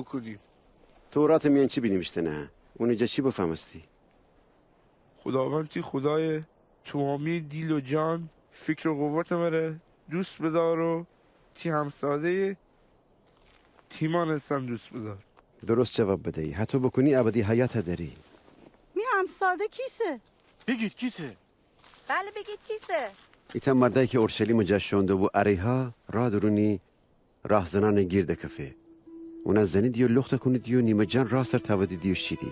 بکنیم. تورات میان چی بینیمشته نه؟ اونجا چی بفهمستی؟ خداوند تی خدای تمامی دیل و جان فکر و قوت مره دوست بدار و تی همساده تیمان هستن دوست بدار. درست جواب بدهی. حتی بکنی ابدی حیات داری. می همساده کیسه؟ بگید کیسه؟ بله بگید کیسه؟ ایتا مردایی که اورشلیم جشنده و عریها را درونی راه زنان گیرد کفه. اونا زنی دیو لخت کنی دیو نیمه جان را سر تاودی دیو شیدی.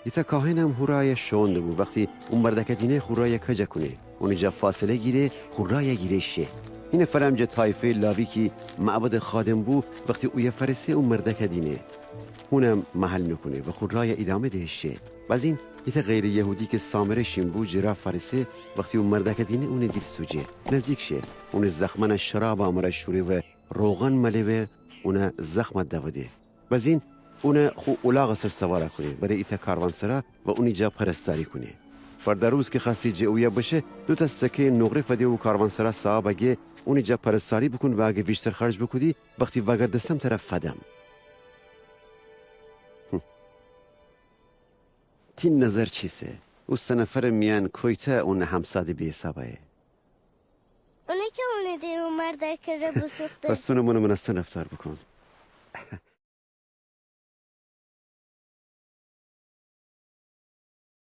ایتا کاهن هم هورای شونده بو وقتی اون مردک دینه خورای کجا کنه. اونجا فاصله گیره خورای گیره شه. این فرمج طایفه لاوی که معبد خادم بو وقتی اوی فرسه اون مردک دینه. اونم محل نکنه و خورای ادامه دهشه. باز این ایتا غیر یهودی که سامره شیمبو جرا فرسه وقتی اون مردک دینه اون دیل سوجه نزدیک شه. اون زخمن شراب آمره شوره و روغن ملوه اون زخم دوده. باز این اون خو اولاغ سر سواره کنه برای ایتا کاروانسرا و اونی جا پرستاری کنه. فردا روز که خاستی جویا بشه دو تا سکه نقره فدی و کاروانسرا صاحب اگه اونی جا پرستاری بکن و اگه بیشتر خرج بکنی وقتی وگردستم طرف فدم. تین نظر چیسه؟ او سنفر میان کویته اون همساده بی حسابه. اونه که اونه دیر اون مرده که رو بسوخته. پس تو نمونه من از رفتار بکن.